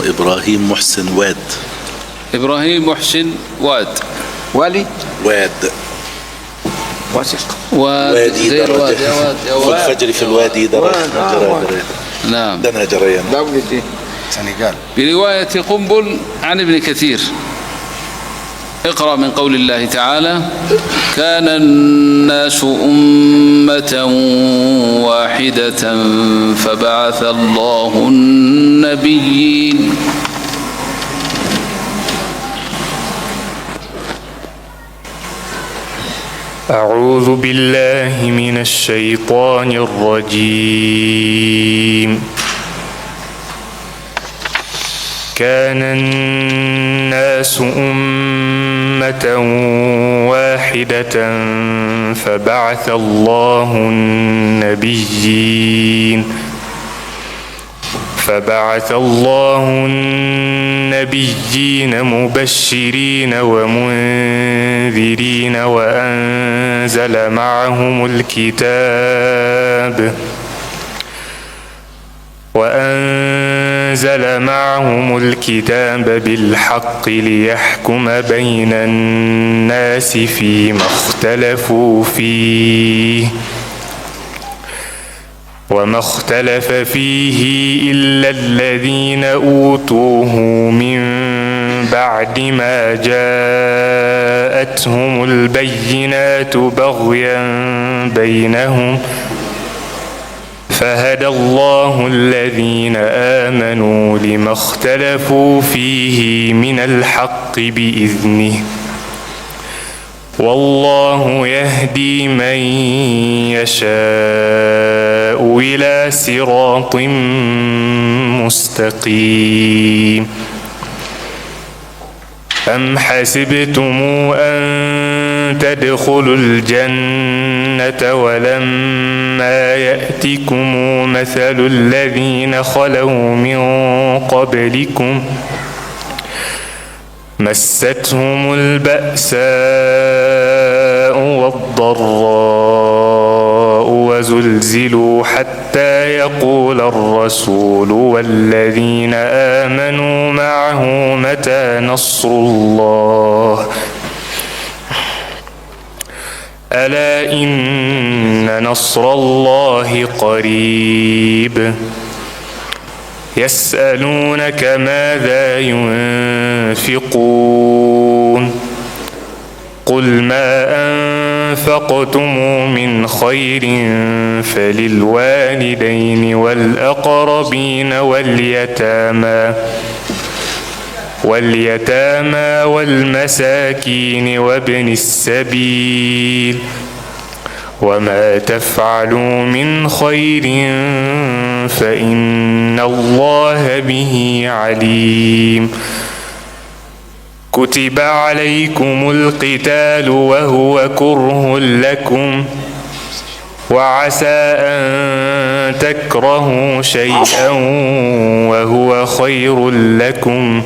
اسمه إبراهيم محسن واد. إبراهيم محسن واد. والي واد واثق. وادي زي الواد درجة. يا واد يا واد. والفجر في الوادي درجة. نعم. دنا جريان. دولة سنغال. برواية قنبل عن ابن كثير. اقرأ من قول الله تعالى: كان الناس أمة واحدة فبعث الله النبيين. أعوذ بالله من الشيطان الرجيم. كان الناس أمة واحدة فبعث الله النبيين مبشرين ومنذرين وأنزل معهم الكتاب بالحق ليحكم بين الناس فيما اختلفوا فيه وما اختلف فيه إلا الذين أوتوه من بعد ما جاءتهم البينات بغيا بينهم فهدى الله الذين آمنوا لما اختلفوا فيه من الحق بإذنه والله يهدي من يشاء إلى صراط مستقيم. أم حسبتم أن تدخلوا الجنة ولما يأتكم مثل الذين خلوا من قبلكم مستهم البأساء والضراء وزلزلوا حتى يقول الرسول والذين آمنوا معه متى نصر الله ألا إن نصر الله قريب. يسألونك ماذا ينفقون قل ما أنفقتم من خير فللوالدين والأقربين واليتامى والمساكين وابن السبيل وما تفعلوا من خير فإن الله به عليم. كتب عليكم القتال وهو كره لكم وعسى أن تكرهوا شيئا وهو خير لكم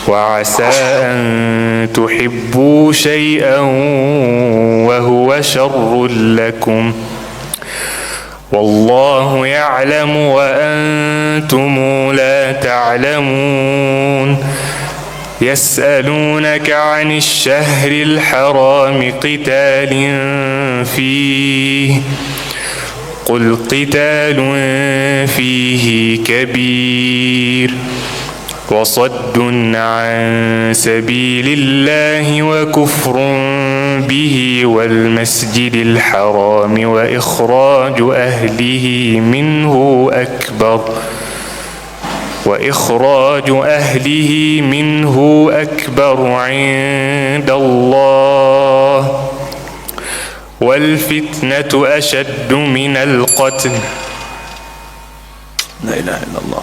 وعسى أن تحبوا شيئا وهو شر لكم والله يعلم وأنتم لا تعلمون. يسألونك عن الشهر الحرام قتال فيه قل قتال فيه كبير وصد عن سبيل الله وكفر به والمسجد الحرام وإخراج أهله منه أكبر عند الله والفتنة أشد من القتل لا إله إلا الله.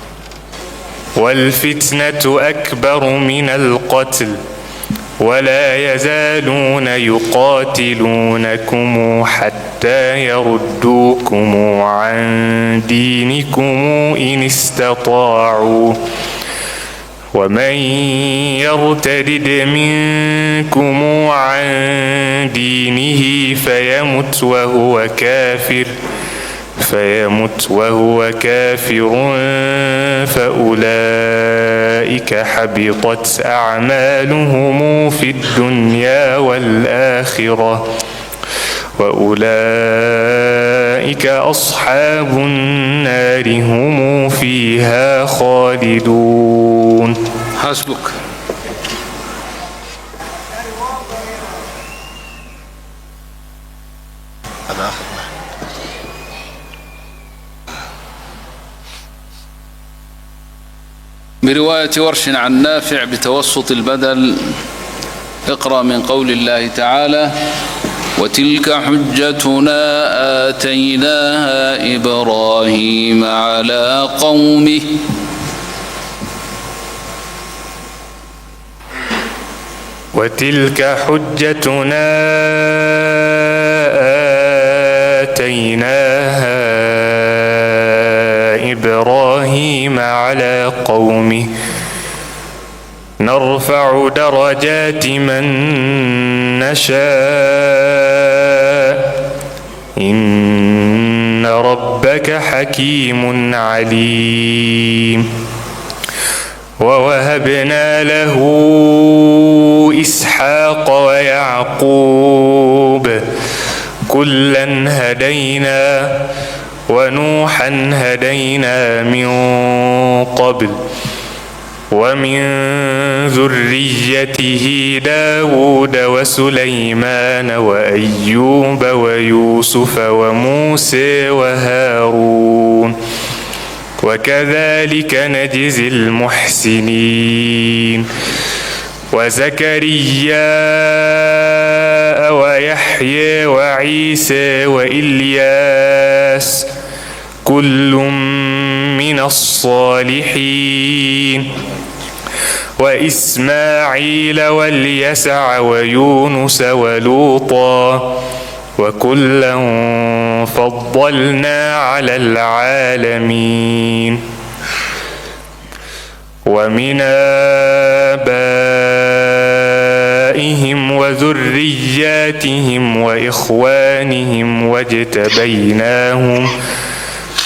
والفتنة أكبر من القتل ولا يزالون يقاتلونكم حتى يردوكم عن دينكم إن استطاعوا ومن يرتد منكم عن دينه فيمت وهو كافر فأولئك أولئك حبطت أعمالهم في الدنيا والآخرة وأولئك أصحاب النار هم فيها خالدون. حسبك. برواية ورش عن نافع بتوسط البدل. اقرأ من قول الله تعالى: وتلك حجتنا آتيناها إبراهيم على قومه. وتلك حجتنا آتيناها إبراهيم على قومه نرفع درجات من نشاء إن ربك حكيم عليم. ووهبنا له إسحاق ويعقوب كلا هدينا ونوحا هدينا من قبل ومن ذريته داود وسليمان وأيوب ويوسف وموسى وهارون وكذلك نجزي المحسنين. وزكريا ويحيى وعيسى وإلياس كل من الصالحين وإسماعيل واليسع ويونس ولوطا وكلا فضلنا على العالمين. ومن آبائهم وذرياتهم وإخوانهم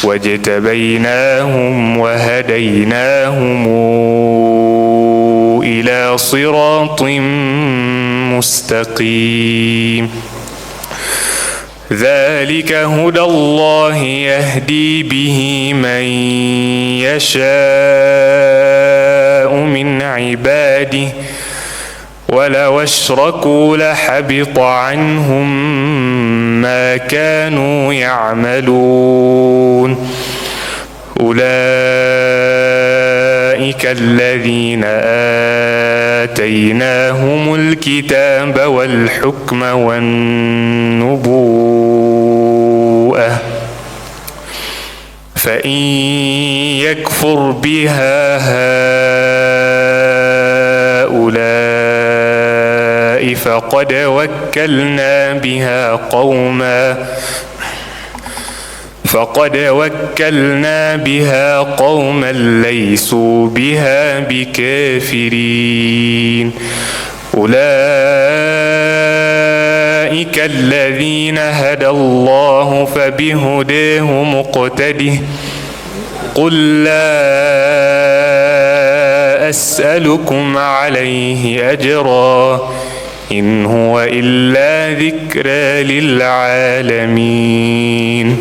واجتبيناهم وهديناهم إلى صراط مستقيم. ذلك هدى الله يهدي به من يشاء من عباده ولو أشركوا لحبط عنهم ما كانوا يعملون. أولئك الذين آتيناهم الكتاب والحكم والنبوءة فإن يكفر بها هؤلاء فقد وكلنا بها قوما ليسوا بها بكافرين. أولئك الذين هدى الله فبهداه مقتده قل لا أسألكم عليه أجرا إن هو إلا ذكرى للعالمين.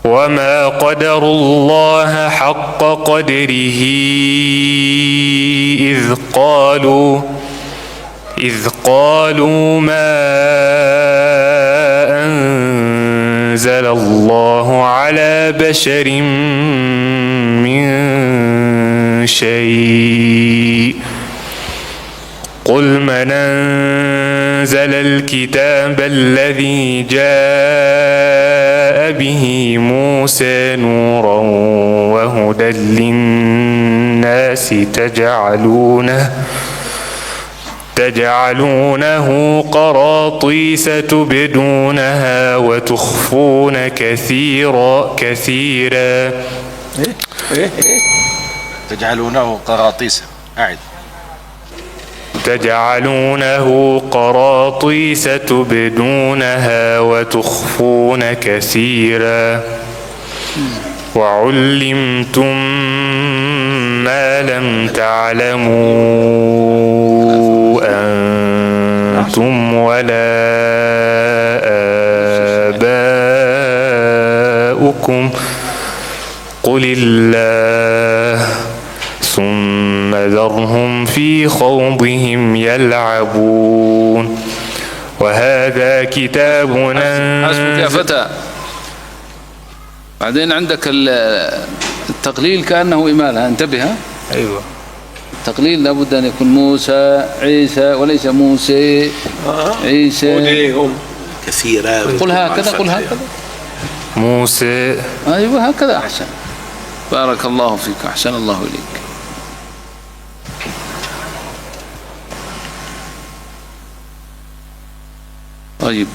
وما قدروا الله حق قدره إذ قالوا ما أنزل الله على بشر من شيء قل من أنزل الكتاب الذي جاء به موسى نورا وهدى للناس تجعلونه قراطيس تبدونها وتخفون كثيرا تجعلونه قراطيس. أعد. تجعلونه قراطيس تبدونها وتخفون كثيرا وعلمتم ما ما لم تعلموا أنتم ولا آباؤكم قل الله ثم ذرهم في خوضهم يلعبون وهذا كتاب حسبك يا فتى. بعدين عندك التقليل كأنه إمالة، انتبه. أيوة، التقليل لابد أن يكون موسى عيسى وليس موسى عيسى. وديهم كثيرة. قل هكذا، قل هكذا موسى. أيوة هكذا أحسن. بارك الله فيك، أحسن الله إليك. طيب،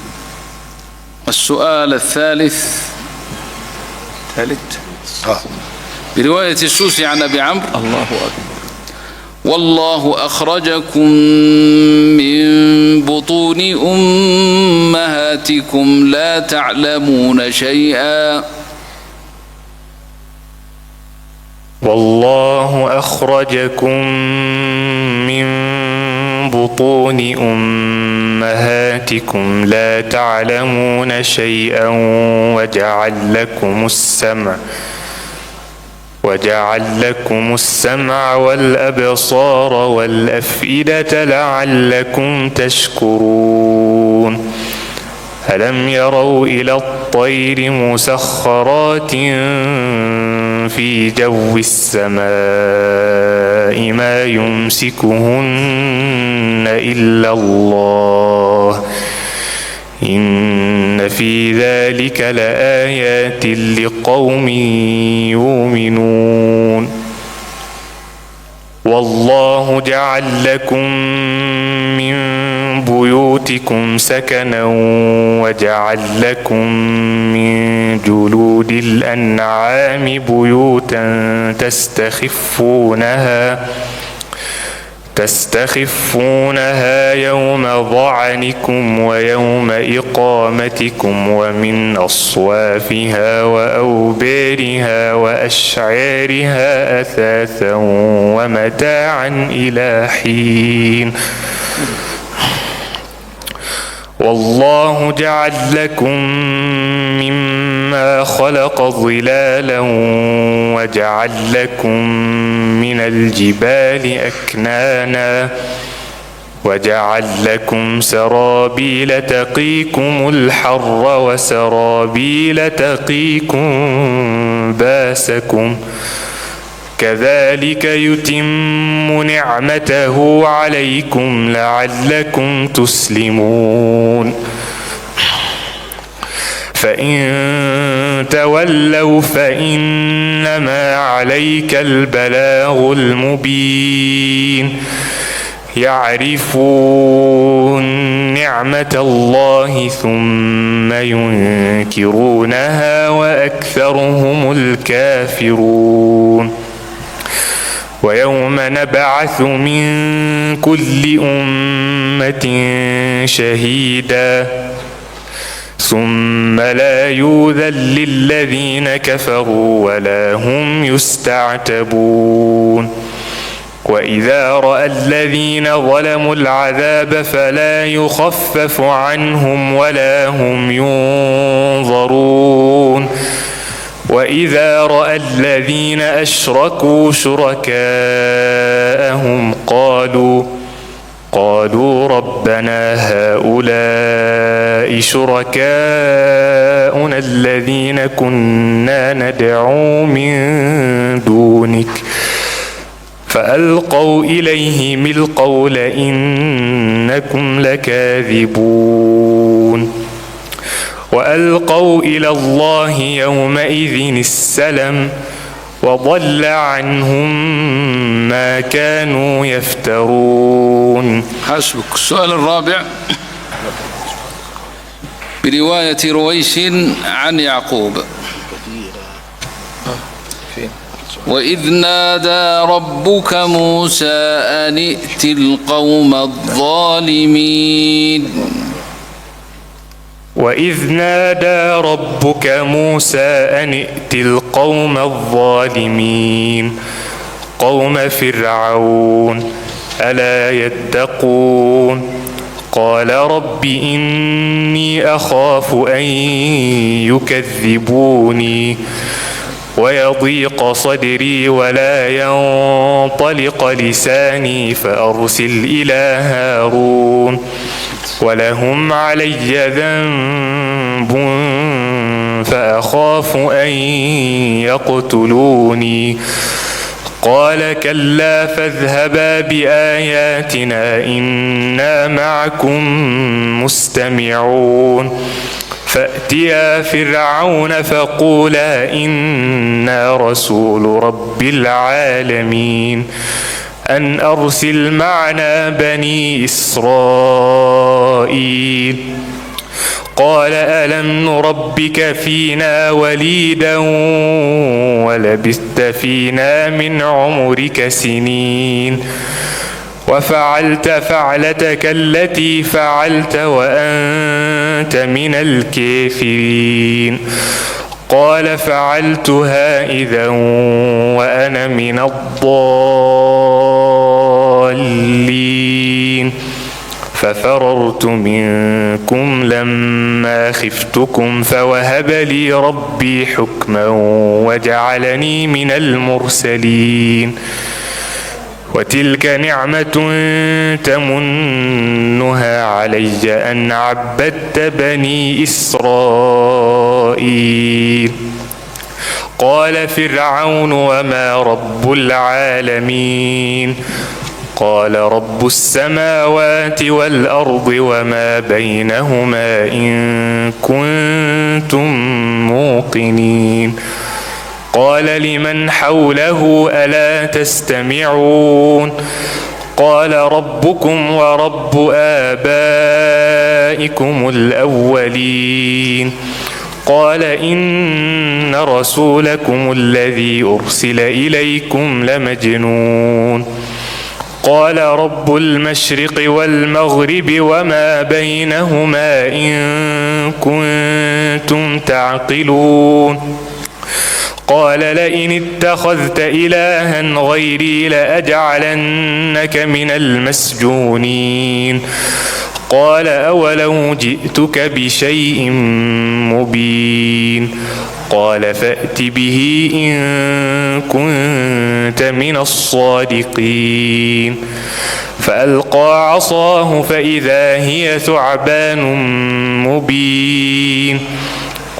السؤال الثالث برواية السوسي عن أبي عمرو: الله أكبر. والله أخرجكم من بطون أمهاتكم لا تعلمون شيئا. والله أخرجكم من بطون أمهاتكم لا تعلمون شيئا وجعل لكم السمع والأبصار والأفئدة لعلكم تشكرون. ألم يروا إلى الطير مسخرات في جو السماء ما يمسكهن إلا الله إن في ذلك لآيات لقوم يؤمنون. والله جعل لكم من بيوتكم سكنا وجعل لكم من جلود الأنعام بيوتا تستخفونها يوم ظعنكم ويوم إقامتكم ومن أصوافها وأوبارها وأشعارها أثاثا ومتاعا إلى حين. والله جعل لكم مما خلق ظلالا وجعل لكم من الجبال أكنانا وجعل لكم سرابيل تقيكم الحر وسرابيل تقيكم باسكم كذلك يتم نعمته عليكم لعلكم تسلمون. فإن تولوا فإنما عليك البلاغ المبين. يعرفون نعمة الله ثم ينكرونها وأكثرهم الكافرون. ويوم نبعث من كل أمة شهيدا ثم لا يؤذن للذين كفروا ولا هم يستعتبون. وإذا رأى الذين ظلموا العذاب فلا يخفف عنهم ولا هم ينظرون. وإذا رأى الذين أشركوا شركاءهم قالوا ربنا هؤلاء شركاؤنا الذين كنا ندعو من دونك فألقوا إليهم القول إنكم لكاذبون. وألقوا إلى الله يومئذ السلم وضل عنهم ما كانوا يفترون. حسبك. السؤال الرابع برواية رويس عن يعقوب: وإذ نادى ربك موسى أن ائت القوم الظالمين. وإذ نادى ربك موسى أن ائت القوم الظالمين قوم فرعون ألا يتقون قال رب إني أخاف أن يكذبوني ويضيق صدري ولا ينطلق لساني فأرسل إلى هارون ولهم علي ذنب فأخاف أن يقتلوني قال كلا فاذهبا بآياتنا إنا معكم مستمعون فأتيا فرعون فقولا إنا رسول رب العالمين أن أرسل معنا بني إسرائيل قال ألم نربك فينا وليدا ولبثت فينا من عمرك سنين وفعلت فعلتك التي فعلت وأنت من الكافرين قال فعلتها إذا وأنا من الضالين ففررت منكم لما خفتكم فوهب لي ربي حكما وجعلني من المرسلين وتلك نعمة تمنها علي أن عبدت بني إسرائيل قال فرعون وما رب العالمين قال رب السماوات والأرض وما بينهما إن كنتم موقنين قال لمن حوله ألا تستمعون قال ربكم ورب آبائكم الأولين قال إن رسولكم الذي أرسل إليكم لمجنون قال رب المشرق والمغرب وما بينهما إن كنتم تعقلون قال لئن اتخذت إلها غيري لأجعلنك من المسجونين قال أولو جئتك بشيء مبين قال فأت به إن كنت من الصادقين فألقى عصاه فإذا هي ثعبان مبين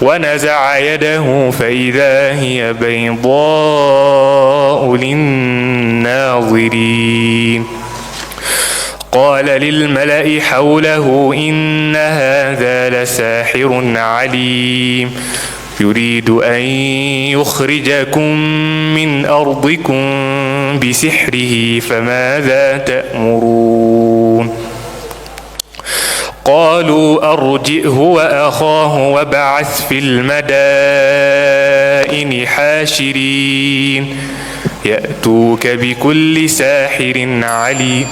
ونزع يده فإذا هي بيضاء للناظرين قال للملأ حوله إن هذا لساحر عليم يريد أن يخرجكم من أرضكم بسحره فماذا تأمرون قالوا أرجئه وأخاه وابعث في المدائن حاشرين يأتوك بكل ساحر عليم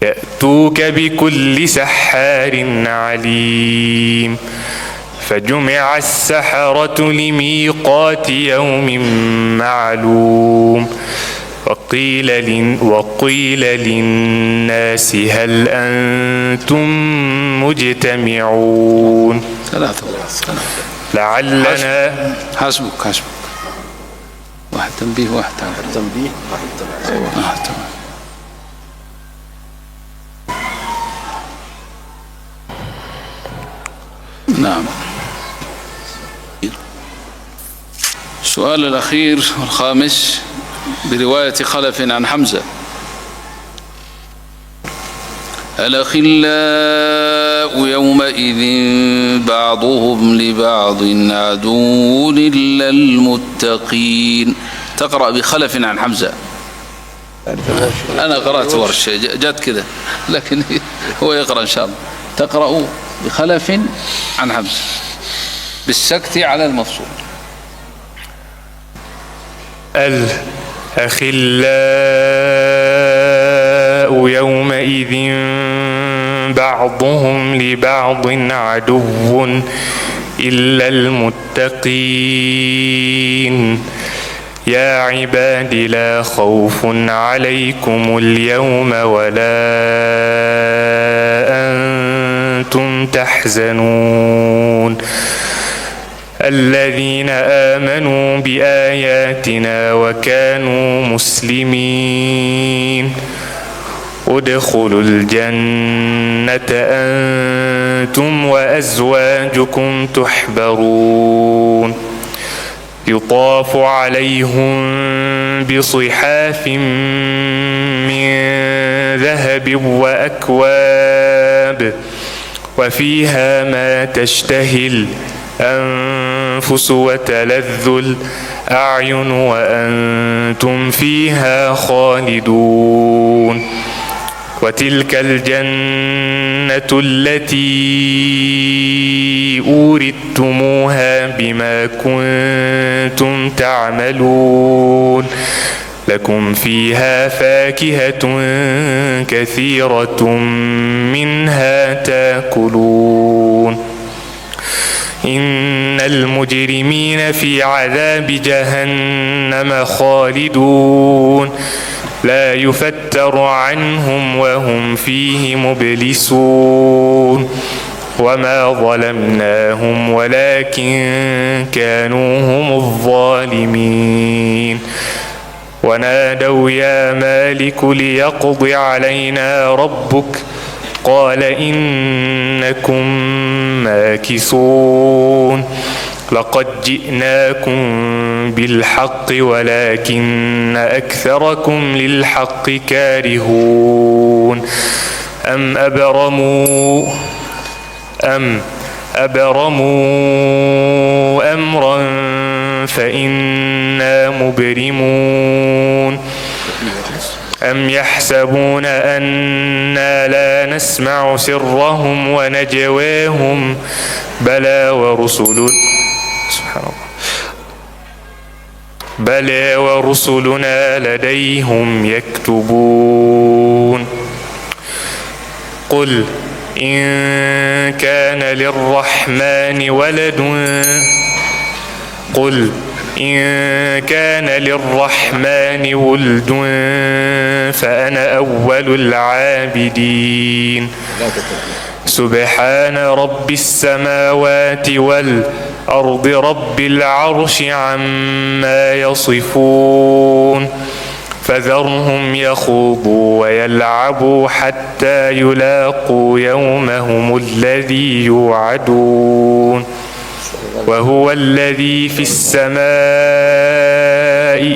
يأتوك بكل سحار عليم فجمع السحرة لميقات يوم معلوم وقيل للناس هل أنتم مجتمعون ثلاثة لعلنا حسبك واحد تنبيه واحد تنبيه نعم. السؤال الأخير والخامس برواية خلف عن حمزة: الأخلاء يومئذ بعضهم لبعض عدو إلا المتقين. تقرأ بخلف عن حمزة. أنا قرأت ورش جات كذا، لكن هو يقرأ إن شاء الله. تقرأ بخلف عن حمزة بالسكت على المفصول. الأخلاء يومئذ بعضهم لبعض عدو إلا المتقين يا عباد لا خوف عليكم اليوم ولا أنتم تحزنون الذين آمنوا بآياتنا وكانوا مسلمين ادخلوا الجنة أنتم وأزواجكم تحبرون يطاف عليهم بصحاف من ذهب وأكواب وفيها ما تشتهي الأنفس وتلذ الأعين وأنتم فيها خالدون وتلك الجنة التي أورثتموها بما كنتم تعملون لكم فيها فاكهة كثيرة منها تاكلون إن المجرمين في عذاب جهنم خالدون لا يفتر عنهم وهم فيه مبلسون وما ظلمناهم ولكن كانوا هم الظالمين ونادوا يا مالك ليقض علينا ربك قال إنكم ماكثون لقد جئناكم بالحق ولكن أكثركم للحق كارهون أم أبرموا أمرا فإنا مبرمون أم يحسبون أنا لا نسمع سرهم ونجواهم بلى ورسلنا لديهم يكتبون قل إن كان للرحمن ولد فأنا أول العابدين سبحان رب السماوات والأرض رب العرش عما يصفون فذرهم يخوضوا ويلعبوا حتى يلاقوا يومهم الذي يوعدون وهو الذي في السماء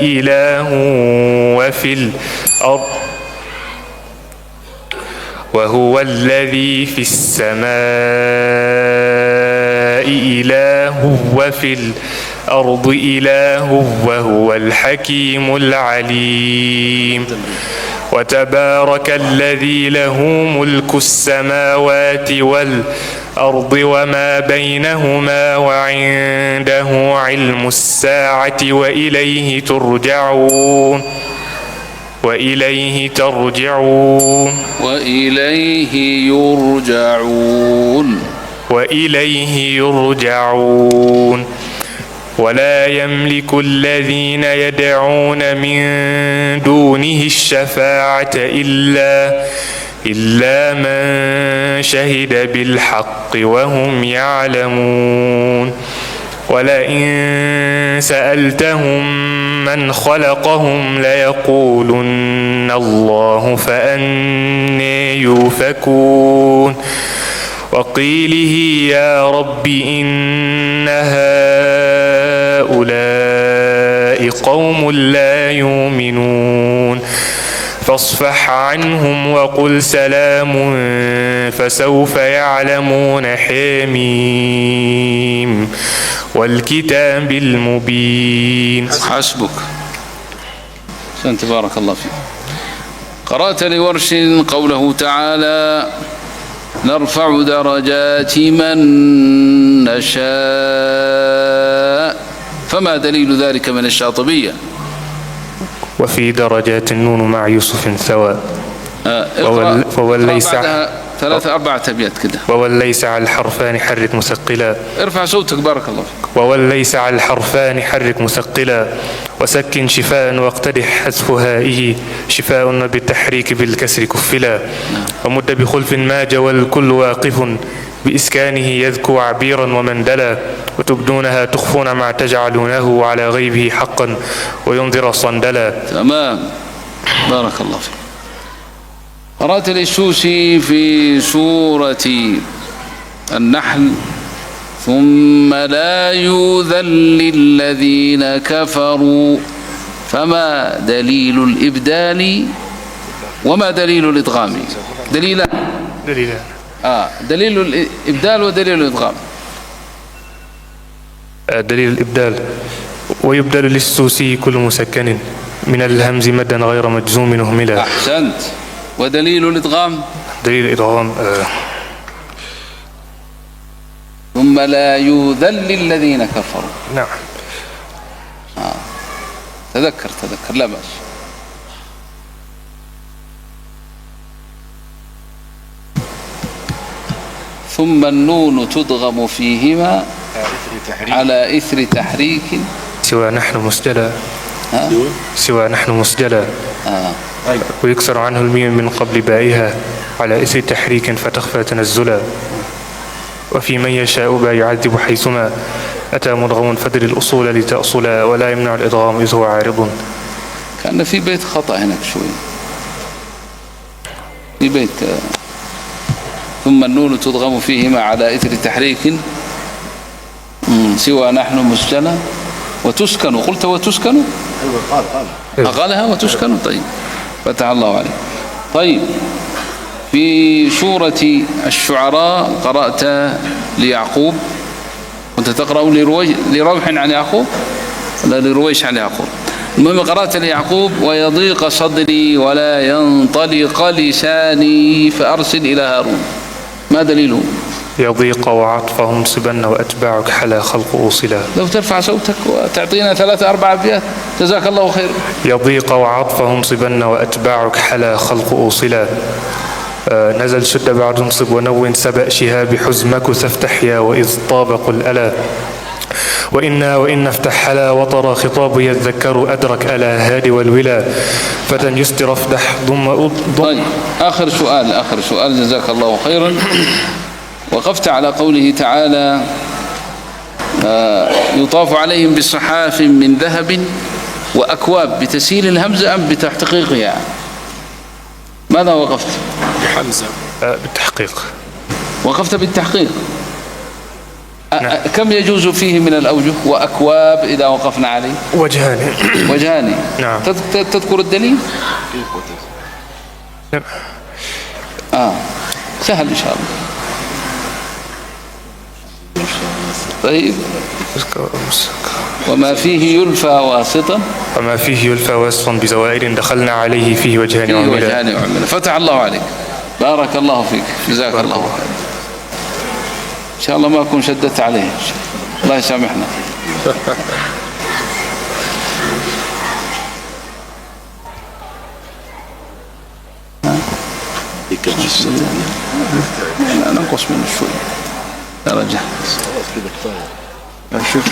إله وفي الأرض إله وهو الحكيم العليم وتبارك الذي له ملك السماوات والأرض وما بينهما وعنده علم الساعة وإليه يرجعون ولا يملك الذين يدعون من دونه الشفاعة إلا من شهد بالحق وهم يعلمون ولئن سألتهم من خلقهم ليقولن الله فأني يؤفكون وقيله يا رب إن هؤلاء قوم لا يؤمنون فاصفح عنهم وقل سلام فسوف يعلمون حميم والكتاب المبين. حسبك. بارك الله فيك. قرأت لورش قوله تعالى نرفع درجات من نشاء، فما دليل ذلك من الشاطبية؟ وفي درجات النون مع يوسف سواء. فهو ليس ثلاثة أربعة أبيات كده. ووليس على الحرفان حرك مثقلا. ارفع صوتك بارك الله فيك. ووليس على الحرفان حرك مثقلا وسكن شفاء واقتدح حذف هائه شفاء بالتحريك بالكسر كفلا. ومد بخلف ماج والكل واقف بإسكانه يذكو عبيرا ومندلا وتبدونها تخفون ما تجعلونه على غيبه حقا وينذر صندلا. تمام بارك الله فيك. قرأت للسوسي في سورة النحل ثم لا يؤذن للذين كفروا فما دليل الإبدال وما دليل الإدغام؟ دليلان. دليل الإبدال ودليل الإدغام. دليل الإبدال ويبدل للسوسي كل مسكن من الهمز مدا غير مجزوم نهملا. أحسنت. ودليل الإدغام؟ دليل الإدغام ثم لا يؤذن للذين كفروا. نعم. تذكر لا بأس. ثم النون تدغم فيهما على إثر تحريك سوى نحن مسجلا. سوى نحن مسجلا. ويكسر عنه الميم من قبل بائها على إثر تحريك فتخفى تنزلا. وفي من يشاء با يعذب حيثما أتى مدغم فدر الأصول لتأصلا ولا يمنع الإدغام إذ هو عارض. كان في بيت خطأ هناك شوي في بيت ثم النون تدغم فيهما على إثر تحريك سوى نحن مسجلا وتسكن. قلت وتسكن؟ قالها وتسكن. طيب فتح الله عليك. طيب في سورة الشعراء قرأت ليعقوب. كنت تقرأ لروح عن يعقوب ولا لرويش عن يعقوب؟ المهم قرأت ليعقوب ويضيق صدري ولا ينطلق لساني فأرسل إلى هارون. ما دليله؟ يضيق وعطفهم صبن وأتباعك حلا خلق أوصلا. لو ترفع صوتك وتعطينا 3-4 أبيات جزاك الله خير. يضيق وعطفهم صبن وأتباعك حلا خلق أوصلا. نزل شد بعد انصب ونون سبأ شهاب حزمك سفتحيا وإذ طابق الألا وإن افتح حلا وطر خطاب يذكر أدرك ألا هادي والولا فتن يستر افتح ضم. طيب آخر سؤال جزاك الله خيرا. وقفت على قوله تعالى يطاف عليهم بصحاف من ذهب وأكواب بتسهيل الهمزة أم بتحقيقها؟ ماذا وقفت؟ بحمزة. بالتحقيق. وقفت بالتحقيق. كم يجوز فيه من الأوجه؟ وأكواب إذا وقفنا عليه وجهان. نعم. تذكر الدليل؟ نعم. سهل إن شاء الله. طيب وما فيه يلفى واسطا بزوائد دخلنا عليه فيه وجهان وعملا. فتح الله عليك بارك الله فيك جزاك الله خير. إن شاء الله ما أكون شددت عليه الله يسامحنا. ننقص منه شوي درجة. خلاص كده كفاية. شوف